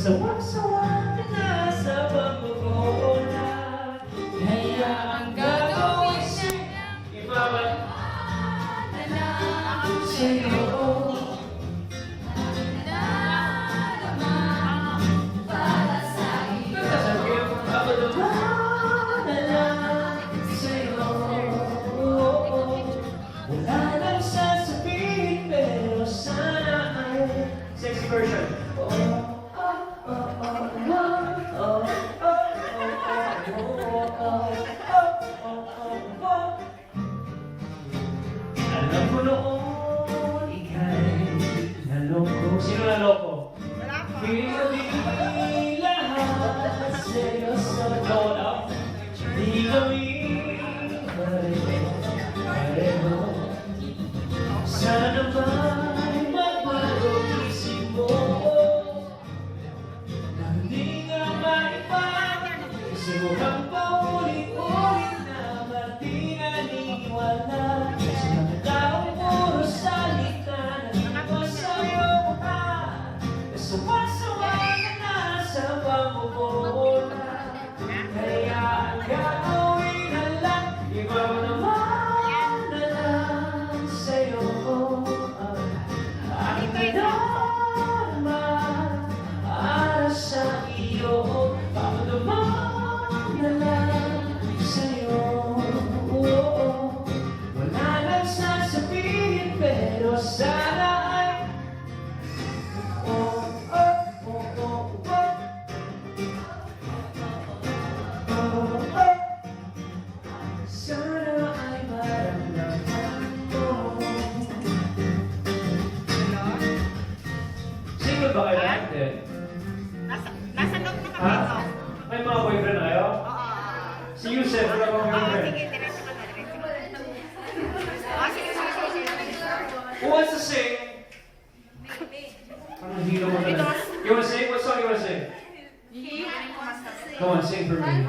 Sawang-sawa ka na sa pagkukuha. Kaya ang gagawin niya, ibabalik na lang sa'yo. Para sa iyo, papadama na lang sa'yo. Wala nang sasabihin, pero sana ay sexy version. Alam ko noon ika'y naloko. Sino naloko? Wala po. Hindi lahat seryoso. Lola, di kami pareho. Sana ba'y magbago isip mo? Na hindi nga maipag, kasi mukhang paulit-ulit na ba't di naniniwala? Sa mga taong puro salita na sa'yo ka, na sumasawa ka na sa pamumubola. Kaya ang gagawin na lang, iba mo naman na lang sa'yo. Aking pinarama para sa iyo, papadama na lang sa'yo. Wala nang sasabihin, pero sana ay oh, oh, oh, oh, oh. Sana ay maramdaman ko. Single ba kayo lahat din? Nasa loob na kami Ha? ito. May mga boyfriend na kayo? Oo. Si Yusef, wala bang Oo, boyfriend? sige, diretso ka na, diretso ka na. Oo, sige, sige. Who wants to sing? Parang hero mo na. You wanna sing? What song you wanna sing? Come on, sing for me.